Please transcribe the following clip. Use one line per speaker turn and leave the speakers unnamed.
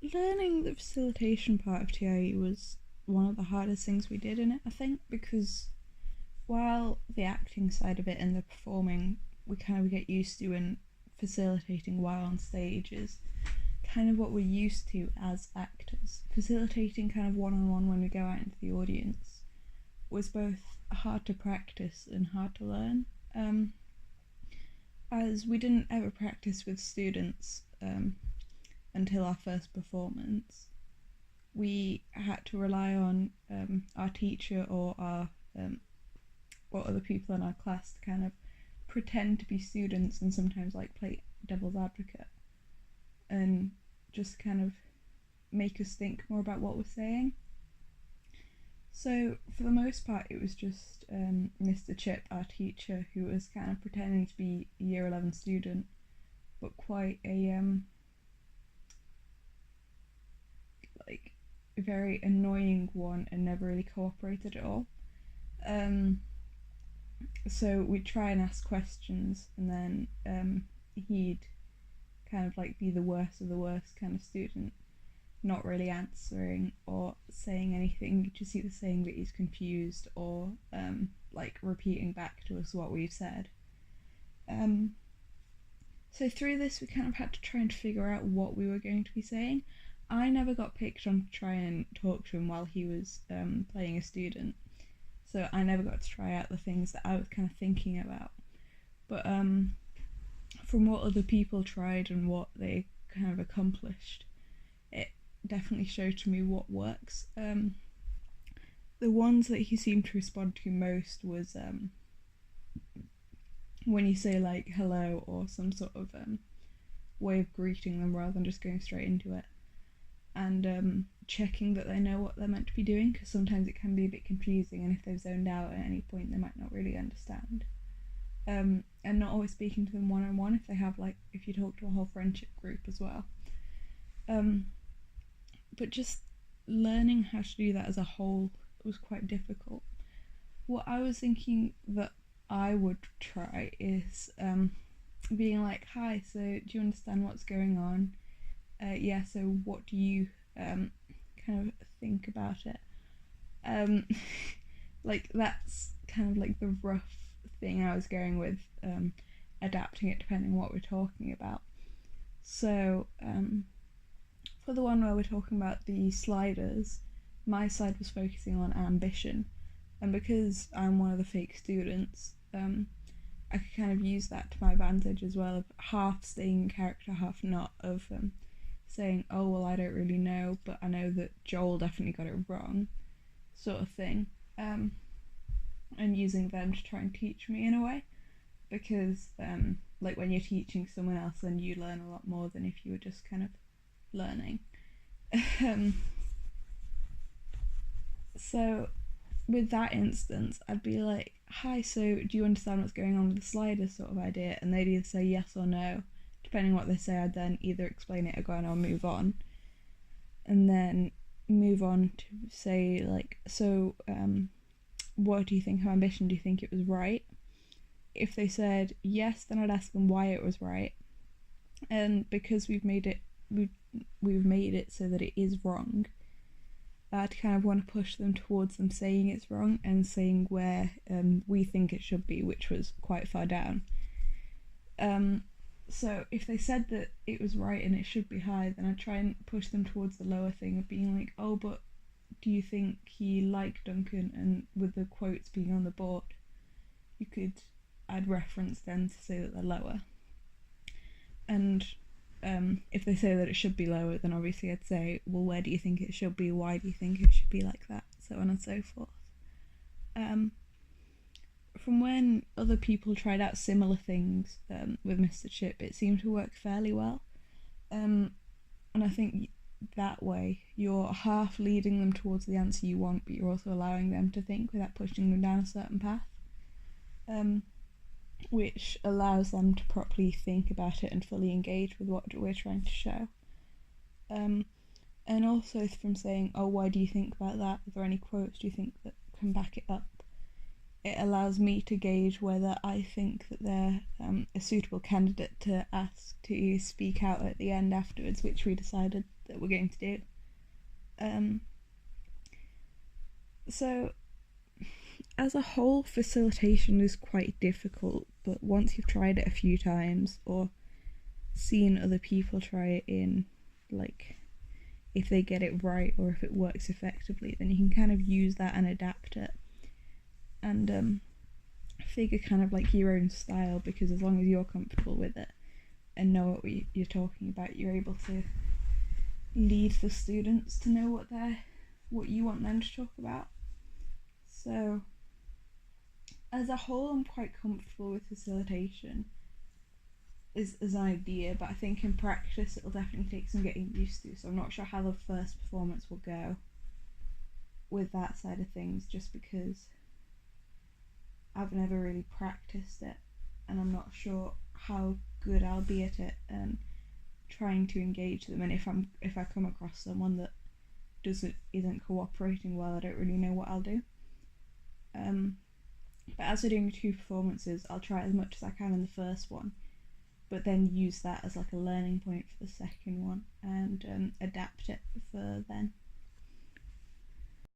Learning the facilitation part of TIE was one of the hardest things we did in it, I think, because while the acting side of it and the performing we kind of get used to, and facilitating while on stage is kind of what we're used to as actors. Facilitating kind of one-on-one when we go out into the audience was both hard to practice and hard to learn, as we didn't ever practice with students until our first performance. We had to rely on our teacher or our or other people in our class to kind of pretend to be students and sometimes like play devil's advocate and just kind of make us think more about what we're saying. So for the most part it was just Mr. Chip, our teacher, who was kind of pretending to be a year 11 student, but quite a like a very annoying one and never really cooperated at all. So we'd try and ask questions, and then he'd kind of like be the worst of the worst kind of student, not really answering or saying anything, just either saying that he's confused or like repeating back to us what we've said. So through this we kind of had to try and figure out what we were going to be saying. I never got picked on to try and talk to him while he was playing a student, so I never got to try out the things that I was kind of thinking about. But from what other people tried and what they kind of accomplished, it definitely showed to me what works. The ones that he seemed to respond to most was when you say like hello or some sort of way of greeting them rather than just going straight into it, and checking that they know what they're meant to be doing, because sometimes it can be a bit confusing, and if they've zoned out at any point they might not really understand. And not always speaking to them one-on-one if they have if you talk to a whole friendship group as well. But just learning how to do that as a whole was quite difficult. What I was thinking that I would try is being like, hi, so do you understand what's going on? Yeah, so what do you kind of think about it? That's kind of like the rough thing I was going with, adapting it depending on what we're talking about. So for the one where we're talking about the sliders, my side was focusing on ambition, and because I'm one of the fake students, I could kind of use that to my advantage as well, of half staying in character, half not, of saying, oh well, I don't really know, but I know that Joel definitely got it wrong, sort of thing, and using them to try and teach me in a way, because like when you're teaching someone else then you learn a lot more than if you were just kind of learning. So with that instance I'd be like, hi, so do you understand what's going on with the slider, sort of idea, and they'd either say yes or no. Depending on what they say, I'd then either explain it or go on or move on, and then move on to say so what do you think of ambition? Do you think it was right? If they said yes, then I'd ask them why it was right, and because we've made it so that it is wrong, I'd kind of want to push them towards them saying it's wrong and saying where we think it should be, which was quite far down. So if they said that it was right and it should be high, then I'd try and push them towards the lower thing of being like, oh, but do you think he liked Duncan? And with the quotes being on the board, I'd reference them to say that they're lower. And if they say that it should be lower, then obviously I'd say, well, where do you think it should be? Why do you think it should be like that? So on and so forth. From when other people tried out similar things with Mr. Chip, it seemed to work fairly well. And I think that way you're half leading them towards the answer you want, but you're also allowing them to think without pushing them down a certain path, which allows them to properly think about it and fully engage with what we're trying to show. And also from saying, oh, why do you think about that? Are there any quotes do you think that can back it up? it allows me to gauge whether I think that they're a suitable candidate to ask to speak out at the end afterwards, which we decided that we're going to do. So, as a whole, facilitation is quite difficult, but once you've tried it a few times or seen other people try it in, like, if they get it right or if it works effectively, then you can kind of use that and adapt it and figure kind of like your own style, because as long as you're comfortable with it and know what you're talking about, you're able to lead the students to know what you want them to talk about. So as a whole, I'm quite comfortable with facilitation as an idea, but I think in practice it'll definitely take some getting used to, so I'm not sure how the first performance will go with that side of things, just because I've never really practiced it and I'm not sure how good I'll be at it and trying to engage them, and if I come across someone that isn't cooperating well, I don't really know what I'll do. But as we're doing 2 performances, I'll try as much as I can in the first one, but then use that as like a learning point for the second one and adapt it for then.